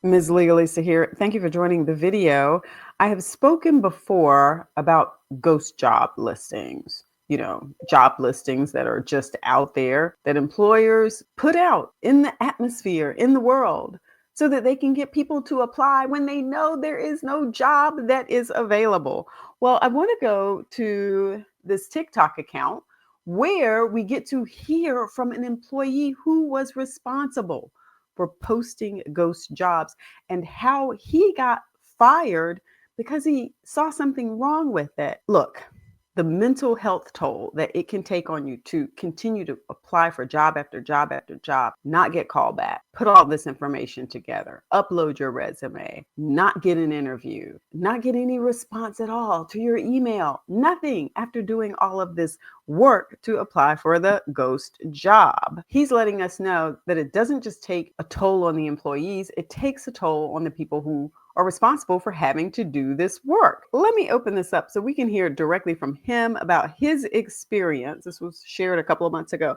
Ms Legalista here. Thank you for joining the video. I have spoken before about ghost job listings, job listings that are just out there that employers put out in the atmosphere, in the world, so that they can get people to apply when they know there is no job that is available. Well, I want to go to this TikTok account where we get to hear from an employee who was responsible for posting ghost jobs and how he got fired because he saw something wrong with it. Look, the mental health toll that it can take on you to continue to apply for job after job after job, not get called back, put all this information together, upload your resume, not get an interview, not get any response at all to your email, nothing after doing all of this work to apply for the ghost job. He's letting us know that it doesn't just take a toll on the employees, it takes a toll on the people who are responsible for having to do this work. Let me open this up so we can hear directly from him about his experience. This was shared a couple of months ago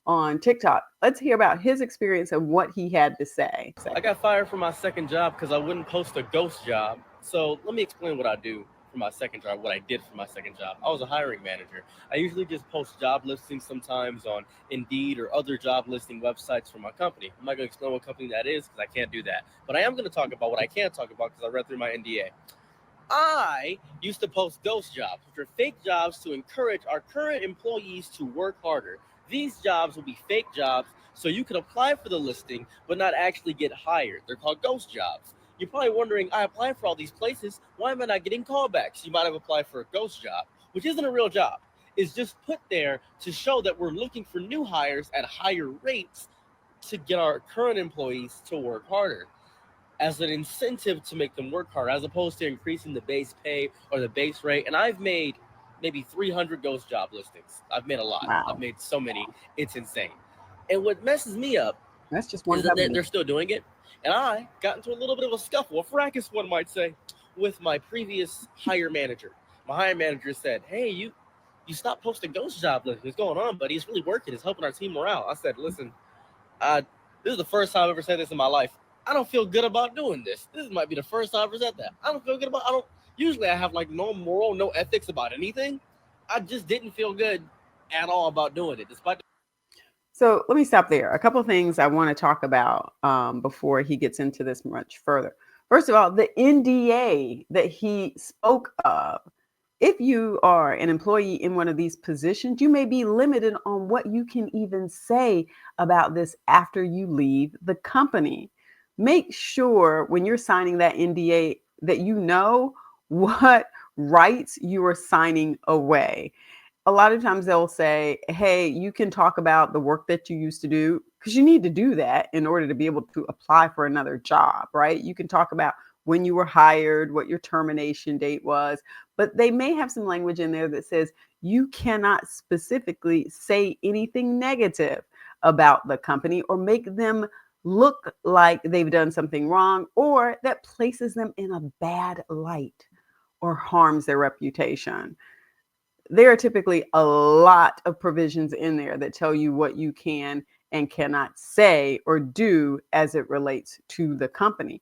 on TikTok. Let's hear about his experience and what he had to say. I got fired from my second job because I wouldn't post a ghost job. So let me explain what I do for my second job, what I did for my second job. I was a hiring manager. I usually just post job listings sometimes on Indeed or other job listing websites for my company. I'm not going to explain what company that is because I can't do that. But I am going to talk about what I can talk about because I read through my NDA. I used to post ghost jobs, which are fake jobs to encourage our current employees to work harder. These jobs will be fake jobs, so you can apply for the listing but not actually get hired. They're called ghost jobs. You're probably wondering, I applied for all these places. Why am I not getting callbacks? You might have applied for a ghost job, which isn't a real job. It's just put there to show that we're looking for new hires at higher rates to get our current employees to work harder as an incentive to make them work hard, as opposed to increasing the base pay or the base rate. And I've made maybe 300 ghost job listings. I've made a lot. I've Wow, made so many. It's insane. And what messes me up that's just is one that company. they're still doing it. And I got into a little bit of a scuffle, a fracas, one might say, with my previous hire manager. My hire manager said, "Hey, you stopped posting ghost job listings. What's going on, buddy? It's really working. It's helping our team morale." I said, "Listen, I this is the first time I've ever said this in my life. I don't feel good about doing this. This might be the first time I've ever said that. I don't feel good about. I don't. Usually, I have like no moral, no ethics about anything. I just didn't feel good at all about doing it, despite." So let me stop there. A couple of things I want to talk about before he gets into this much further. First of all, the NDA that he spoke of. If you are an employee in one of these positions, you may be limited on what you can even say about this after you leave the company. Make sure when you're signing that NDA that you know what rights you are signing away. A lot of times they'll say, hey, you can talk about the work that you used to do because you need to do that in order to be able to apply for another job, right? You can talk about when you were hired, what your termination date was, but they may have some language in there that says you cannot specifically say anything negative about the company or make them look like they've done something wrong or that places them in a bad light or harms their reputation. There are typically a lot of provisions in there that tell you what you can and cannot say or do as it relates to the company.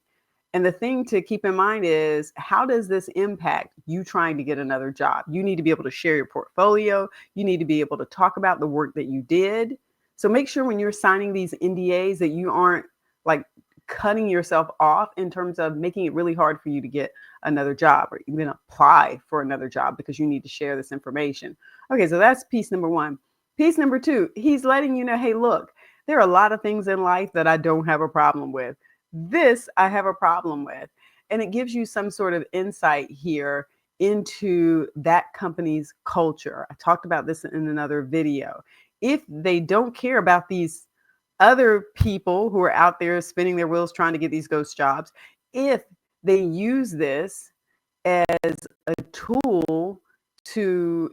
And the thing to keep in mind is how does this impact you trying to get another job? You need to be able to share your portfolio. You need to be able to talk about the work that you did. So make sure when you're signing these NDAs that you aren't like cutting yourself off in terms of making it really hard for you to get another job or even apply for another job because you need to share this information. Okay, so that's piece number one. Piece number two, he's letting you know, hey, look, there are a lot of things in life that I don't have a problem with. This I have a problem with. And it gives you some sort of insight here into that company's culture. I talked about this in another video. If they don't care about these other people who are out there spinning their wheels trying to get these ghost jobs, if they use this as a tool to,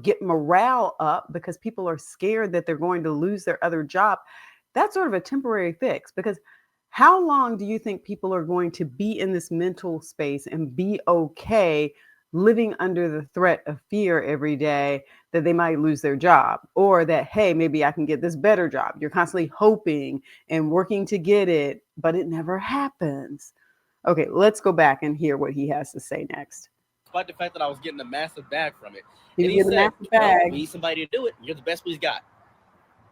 get morale up because people are scared that they're going to lose their other job, that's sort of a temporary fix because how long do you think people are going to be in this mental space and be okay living under the threat of fear every day that they might lose their job, or that, hey, maybe I can get this better job. You're constantly hoping and working to get it, but it never happens. Okay, let's go back and hear what he has to say next. Despite the fact that I was getting a massive bag from it. He And was he getting a said, massive well, bag. we need somebody to do it. You're the best we've got.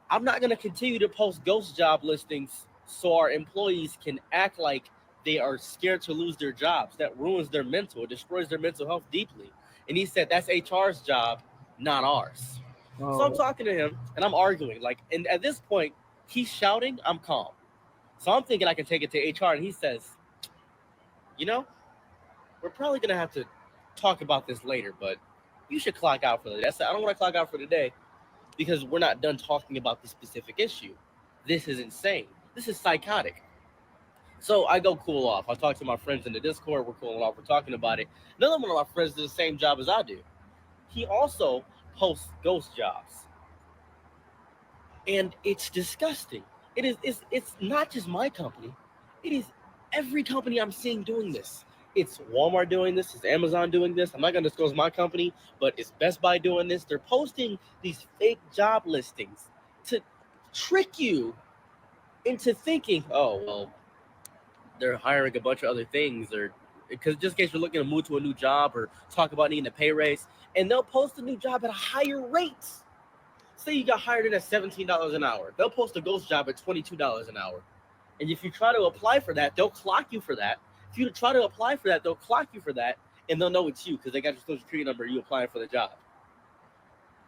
I'm not going to continue to post ghost job listings so our employees can act like they are scared to lose their jobs. That ruins their mental, it destroys their mental health deeply. And he said, that's HR's job, not ours. So I'm Oh, talking to him and I'm arguing. And at this point, he's shouting, I'm calm. So I'm thinking I can take it to HR. And he says, you know, we're probably going to have to talk about this later, but you should clock out for the day. I said, I don't want to clock out for the day because we're not done talking about this specific issue. This is insane. This is psychotic. So I go cool off. I talk to my friends in the Discord. We're cooling off. We're talking about it. Another one of my friends does the same job as I do. He also posts ghost jobs. And it's disgusting. It's not just my company. It is every company I'm seeing doing this. It's Walmart doing this, it's Amazon doing this. I'm not gonna disclose my company, but it's Best Buy doing this. They're posting these fake job listings to trick you into thinking, oh well, they're hiring a bunch of other things, or because just in case you're looking to move to a new job or talk about needing a pay raise, and they'll post a new job at a higher rate. Say you got hired in at $17 an hour. They'll post a ghost job at $22 an hour. And if you try to apply for that, they'll clock you for that. If you try to apply for that, they'll clock you for that, and they'll know it's you because they got your social security number. You applying for the job.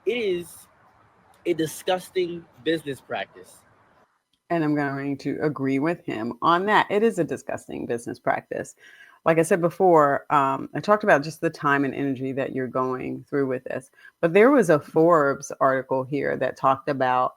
It is a disgusting business practice. and I'm going to agree with him on that. It is a disgusting business practice. Like I said before, I talked about just the time and energy that you're going through with this. But there was a Forbes article here that talked about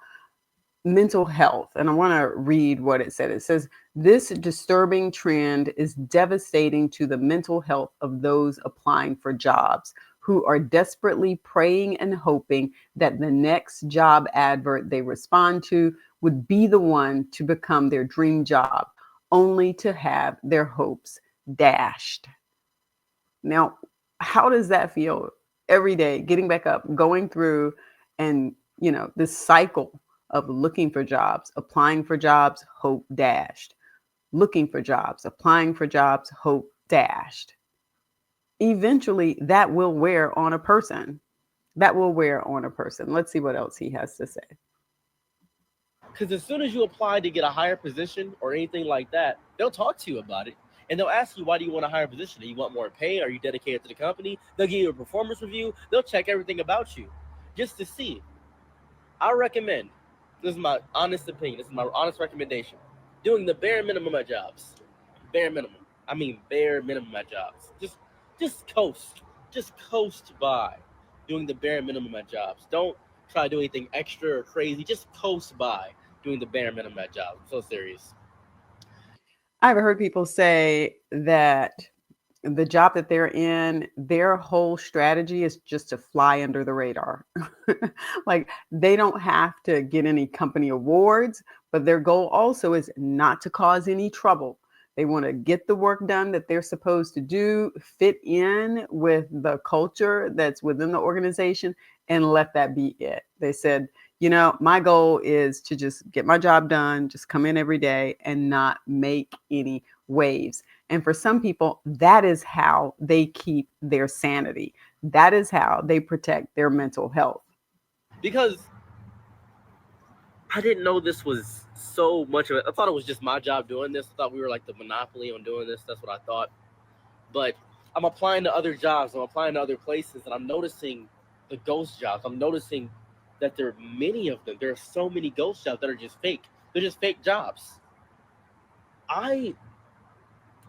mental health. And I want to read what it said. It says, this disturbing trend is devastating to the mental health of those applying for jobs who are desperately praying and hoping that the next job advert they respond to would be the one to become their dream job, only to have their hopes dashed. Now, how does that feel every day, getting back up, going through and, this cycle of looking for jobs, applying for jobs, hope dashed, looking for jobs, applying for jobs, hope dashed. Eventually, that will wear on a person. That will wear on a person. Let's see what else he has to say. Because as soon as you apply to get a higher position or anything like that, they'll talk to you about it. And they'll ask you, why do you want a higher position? Do you want more pay? Are you dedicated to the company? They'll give you a performance review. They'll check everything about you just to see. I recommend, this is my honest opinion, this is my honest recommendation, doing the bare minimum at jobs. Bare minimum. I mean bare minimum at jobs. Just coast. Just coast by doing the bare minimum at jobs. Don't try to do anything extra or crazy. Just coast by doing the bare minimum at jobs. I'm so serious. I've heard people say that the job that they're in, their whole strategy is just to fly under the radar. Like they don't have to get any company awards, but their goal also is not to cause any trouble. They want to get the work done that they're supposed to do, fit in with the culture that's within the organization, and let that be it. They said, my goal is to just get my job done, just come in every day and not make any waves. And for some people, that is how they keep their sanity. That is how they protect their mental health. Because I didn't know this was so much of it. I thought it was just my job doing this. I thought we were like the monopoly on doing this. That's what I thought. But I'm applying to other jobs. I'm applying to other places, and I'm noticing the ghost jobs. I'm noticing that there are many of them. There are so many ghost jobs that are just fake. They're just fake jobs. I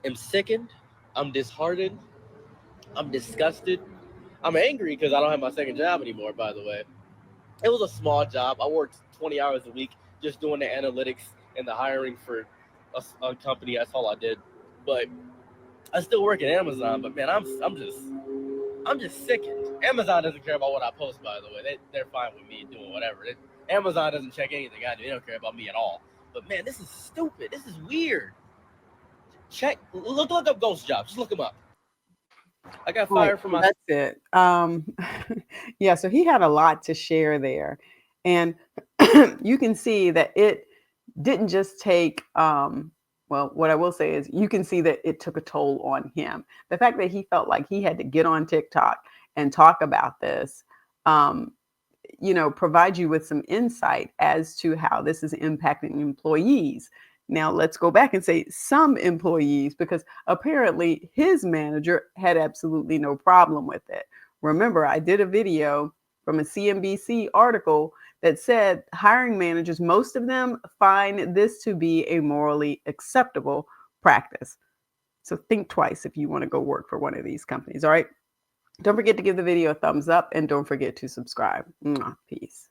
am sickened. I'm disheartened. I'm disgusted. I'm angry because I don't have my second job anymore, by the way. It was a small job. I worked 20 hours a week just doing the analytics and the hiring for a company. That's all I did. But I still work at Amazon. But man, I'm just sickened. Amazon doesn't care about what I post, by the way. They're fine with me doing whatever. Amazon doesn't check anything I do. They don't care about me at all. But man, this is stupid. This is weird. Look up ghost jobs. Just look them up. I got Right, fired from so my. that's it. Yeah, so he had a lot to share there. And you can see that it didn't just take, well, what I will say is you can see that it took a toll on him. The fact that he felt like he had to get on TikTok and talk about this, um, provide you with some insight as to how this is impacting employees. Now, let's go back and say some employees, because apparently his manager had absolutely no problem with it. Remember, I did a video from a CNBC article that said hiring managers, most of them find this to be a morally acceptable practice. So think twice if you want to go work for one of these companies. All right. Don't forget to give the video a thumbs up and don't forget to subscribe. Peace.